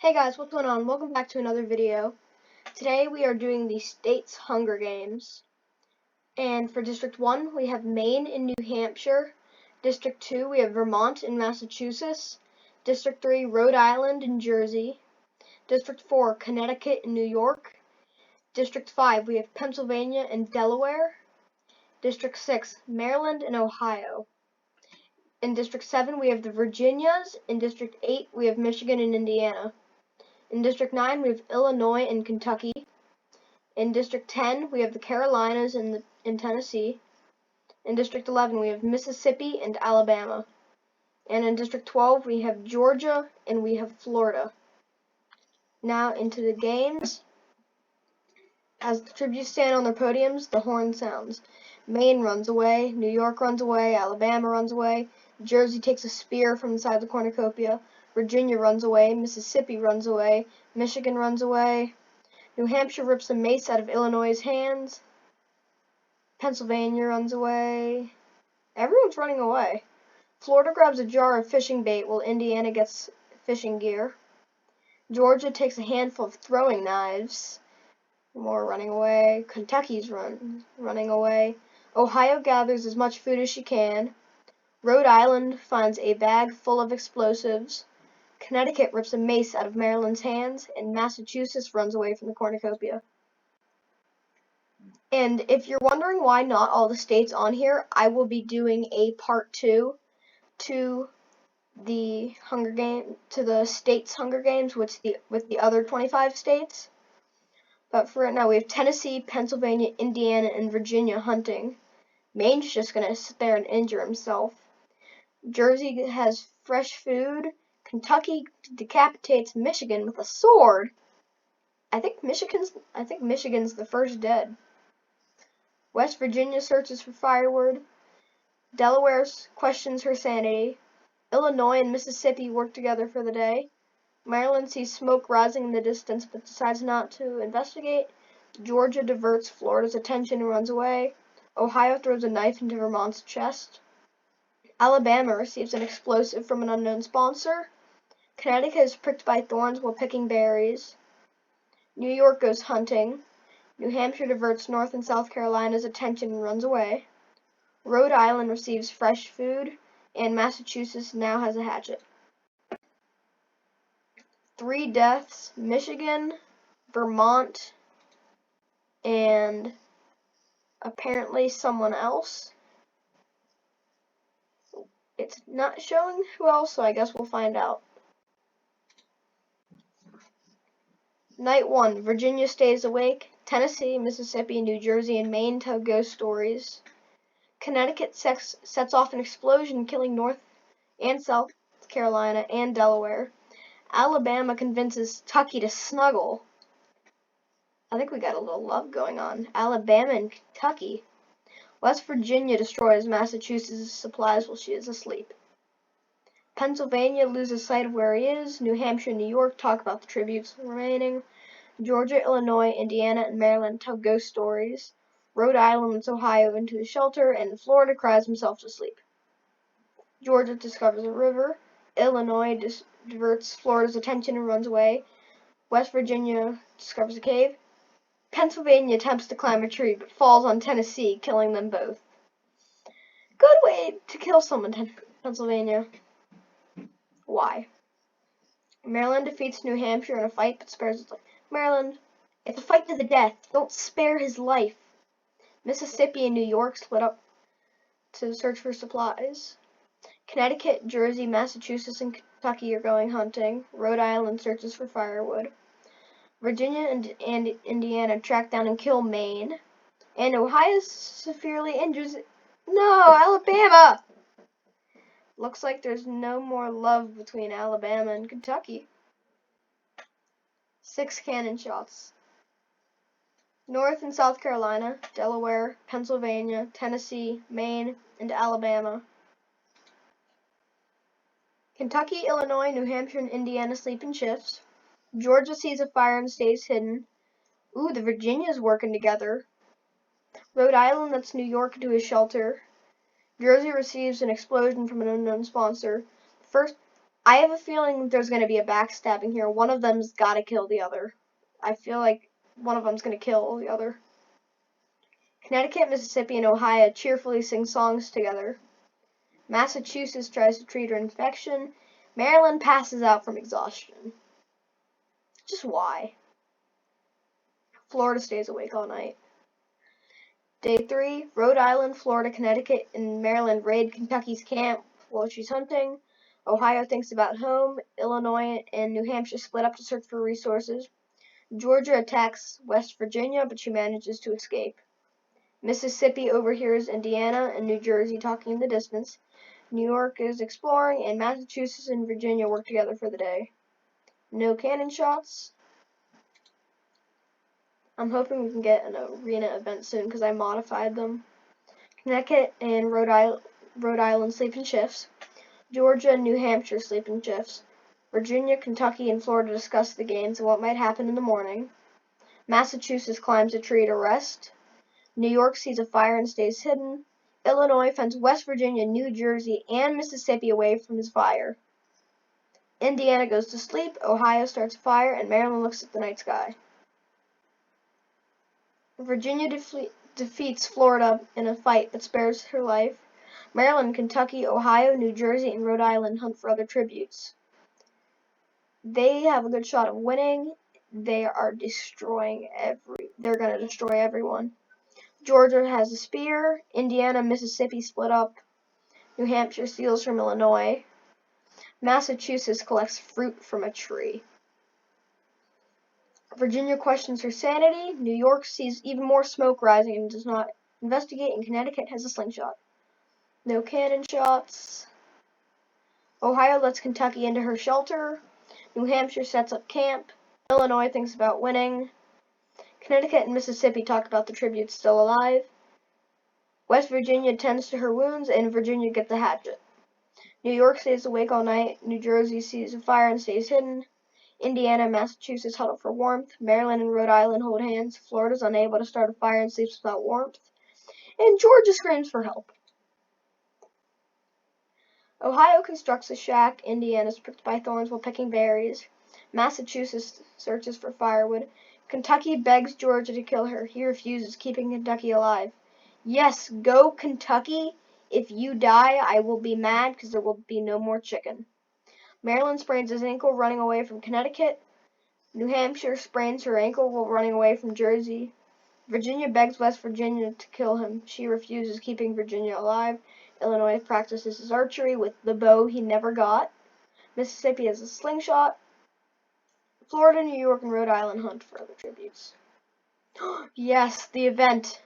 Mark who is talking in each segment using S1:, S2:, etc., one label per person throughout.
S1: Hey guys, what's going on? Welcome back to another video. Today we are doing the state's Hunger Games. And for District 1, we have Maine and New Hampshire. District 2, we have Vermont and Massachusetts. District 3, Rhode Island and Jersey. District 4, Connecticut and New York. District 5, we have Pennsylvania and Delaware. District 6, Maryland and Ohio. In District 7, we have the Virginias. In District 8, we have Michigan and Indiana. In District 9, we have Illinois and Kentucky. In District 10, we have the Carolinas and Tennessee. In District 11, we have Mississippi and Alabama. And in District 12, we have Georgia and we have Florida. Now into the games. As the tributes stand on their podiums, the horn sounds. Maine runs away, New York runs away, Alabama runs away, Jersey takes a spear from inside the cornucopia, Virginia runs away, Mississippi runs away, Michigan runs away, New Hampshire rips the mace out of Illinois' hands, Pennsylvania runs away, everyone's running away. Florida grabs a jar of fishing bait while Indiana gets fishing gear. Georgia takes a handful of throwing knives. More running away. Kentucky's running away. Ohio gathers as much food as she can. Rhode Island finds a bag full of explosives. Connecticut rips a mace out of Maryland's hands, and Massachusetts runs away from the cornucopia. And if you're wondering why not all the states on here, I will be doing a part 2 to the states' Hunger Games with the other 25 states. But for right now, we have Tennessee, Pennsylvania, Indiana, and Virginia hunting. Maine's just going to sit there and injure himself. Jersey has fresh food. Kentucky decapitates Michigan with a sword. I think Michigan's the first dead. West Virginia searches for firewood. Delaware questions her sanity. Illinois and Mississippi work together for the day. Maryland sees smoke rising in the distance but decides not to investigate. Georgia diverts Florida's attention and runs away. Ohio throws a knife into Vermont's chest. Alabama receives an explosive from an unknown sponsor. Connecticut is pricked by thorns while picking berries. New York goes hunting. New Hampshire diverts North and South Carolina's attention and runs away. Rhode Island receives fresh food, and Massachusetts now has a hatchet. 3 deaths: Michigan, Vermont, and apparently someone else. It's not showing who else, so I guess we'll find out. Night 1, Virginia stays awake. Tennessee, Mississippi, New Jersey, and Maine tell ghost stories. Connecticut sets off an explosion, killing North and South Carolina and Delaware. Alabama convinces Tucky to snuggle. I think we got a little love going on. Alabama and Kentucky. West Virginia destroys Massachusetts' supplies while she is asleep. Pennsylvania loses sight of where he is. New Hampshire and New York talk about the tributes remaining. Georgia, Illinois, Indiana, and Maryland tell ghost stories. Rhode Island lets Ohio into a shelter, and Florida cries himself to sleep. Georgia discovers a river. Illinois diverts Florida's attention and runs away. West Virginia discovers a cave. Pennsylvania attempts to climb a tree, but falls on Tennessee, killing them both. Good way to kill someone, Pennsylvania. Why? Maryland defeats New Hampshire in a fight, but spares its life. Maryland, it's a fight to the death. Don't spare his life. Mississippi and New York split up to search for supplies. Connecticut, Jersey, Massachusetts, and Kentucky are going hunting. Rhode Island searches for firewood. Virginia and Indiana track down and kill Maine. And Ohio severely injures... No, Alabama! Looks like there's no more love between Alabama and Kentucky. 6 cannon shots. North and South Carolina, Delaware, Pennsylvania, Tennessee, Maine, and Alabama. Kentucky, Illinois, New Hampshire, and Indiana sleep in shifts. Georgia sees a fire and stays hidden. Ooh, the Virginias working together. Rhode Island lets New York into a shelter. Jersey receives an explosion from an unknown sponsor. First I have a feeling there's going to be a backstabbing here. One of them's got to kill the other. I feel like one of them's going to kill the other. Connecticut, Mississippi, and Ohio cheerfully sing songs together. Massachusetts tries to treat her infection. Maryland passes out from exhaustion. Just why? Florida stays awake all night. Day 3, Rhode Island, Florida, Connecticut, and Maryland raid Kentucky's camp while she's hunting. Ohio thinks about home. Illinois and New Hampshire split up to search for resources. Georgia attacks West Virginia, but she manages to escape. Mississippi overhears Indiana and New Jersey talking in the distance. New York is exploring, and Massachusetts and Virginia work together for the day. No cannon shots. I'm hoping we can get an arena event soon because I modified them. Connecticut and Rhode Island sleep in shifts. Georgia and New Hampshire sleep in shifts. Virginia, Kentucky, and Florida discuss the games and what might happen in the morning. Massachusetts climbs a tree to rest. New York sees a fire and stays hidden. Illinois fends West Virginia, New Jersey, and Mississippi away from his fire. Indiana goes to sleep, Ohio starts a fire, and Maryland looks at the night sky. Virginia defeats Florida in a fight but spares her life. Maryland, Kentucky, Ohio, New Jersey, and Rhode Island hunt for other tributes. They have a good shot of winning. They're going to destroy everyone. Georgia has a spear. Indiana, Mississippi split up. New Hampshire steals from Illinois. Massachusetts collects fruit from a tree. Virginia questions her sanity. New York sees even more smoke rising and does not investigate, and Connecticut has a slingshot. No cannon shots. Ohio lets Kentucky into her shelter. New Hampshire sets up camp. Illinois thinks about winning. Connecticut and Mississippi talk about the tributes still alive. West Virginia tends to her wounds, and Virginia gets a hatchet. New York stays awake all night. New Jersey sees a fire and stays hidden. Indiana and Massachusetts huddle for warmth. Maryland and Rhode Island hold hands. Florida's unable to start a fire and sleeps without warmth. And Georgia screams for help. Ohio constructs a shack. Indiana is pricked by thorns while picking berries. Massachusetts searches for firewood. Kentucky begs Georgia to kill her. He refuses, keeping Kentucky alive. Yes, go Kentucky. If you die, I will be mad because there will be no more chicken. Maryland sprains his ankle running away from Connecticut. New Hampshire sprains her ankle while running away from Jersey. Virginia begs West Virginia to kill him. She refuses, keeping Virginia alive. Illinois practices his archery with the bow he never got. Mississippi has a slingshot. Florida, New York, and Rhode Island hunt for other tributes. Yes, the event.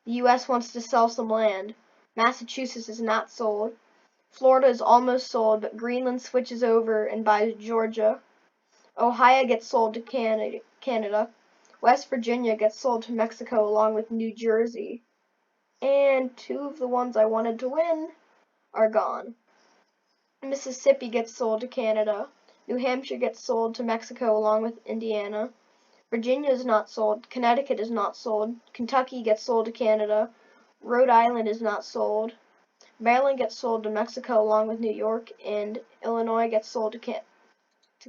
S1: The U.S. wants to sell some land. Massachusetts is not sold. Florida is almost sold, but Greenland switches over and buys Georgia. Ohio gets sold to Canada. West Virginia gets sold to Mexico along with New Jersey. And 2 of the ones I wanted to win are gone. Mississippi gets sold to Canada. New Hampshire gets sold to Mexico along with Indiana. Virginia is not sold. Connecticut is not sold. Kentucky gets sold to Canada. Rhode Island is not sold. Maryland gets sold to Mexico along with New York. And Illinois gets sold to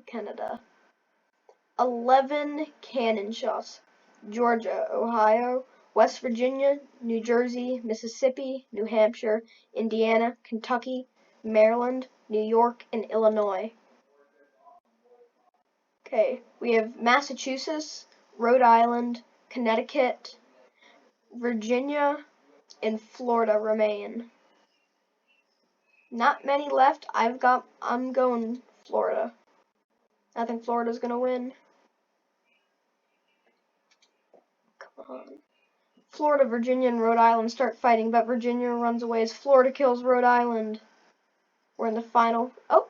S1: Canada. 11 cannon shots. Georgia, Ohio, West Virginia, New Jersey, Mississippi, New Hampshire, Indiana, Kentucky, Maryland, New York, and Illinois. Okay, we have Massachusetts, Rhode Island, Connecticut, Virginia, and Florida remain. Not many left. I'm going Florida. I think Florida's gonna win. Come on. Florida, Virginia, and Rhode Island start fighting, but Virginia runs away as Florida kills Rhode Island. We're in the final. Oh,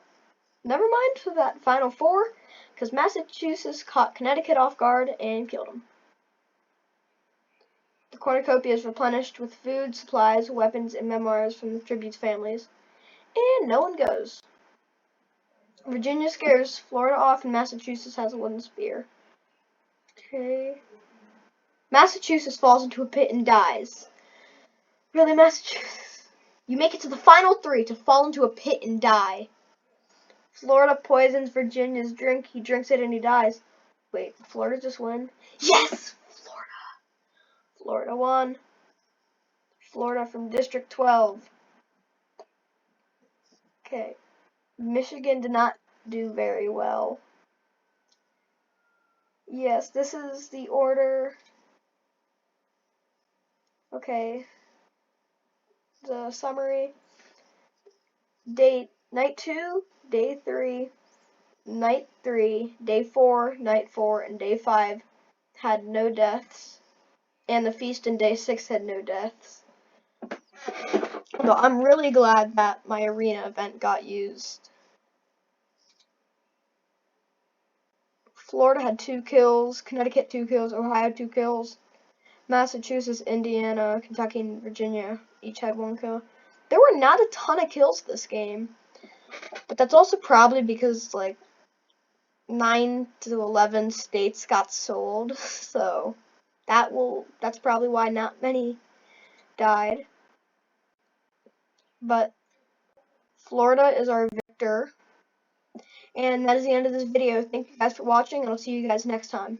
S1: never mind for that final 4, because Massachusetts caught Connecticut off guard and killed them. The cornucopia is replenished with food, supplies, weapons, and memoirs from the tributes' families. And no one goes. Virginia scares Florida off, and Massachusetts has a wooden spear. Okay. Massachusetts falls into a pit and dies. Really, Massachusetts? You make it to the final 3 to fall into a pit and die. Florida poisons Virginia's drink. He drinks it and he dies. Wait, Florida just win? Yes! Florida. Florida won. Florida from District 12. Okay. Michigan did not do very well. Yes, this is the order. Okay. The summary. Night 2, day 3, night 3, day 4, night 4, and day 5 had no deaths. And the feast in day 6 had no deaths. But I'm really glad that my arena event got used. Florida had 2 kills, Connecticut 2 kills, Ohio 2 kills, Massachusetts, Indiana, Kentucky, and Virginia each had 1 kill. There were not a ton of kills this game, but that's also probably because like 9 to 11 states got sold, so that's probably why not many died. But Florida is our victor. And that is the end of this video. Thank you guys for watching, and I'll see you guys next time.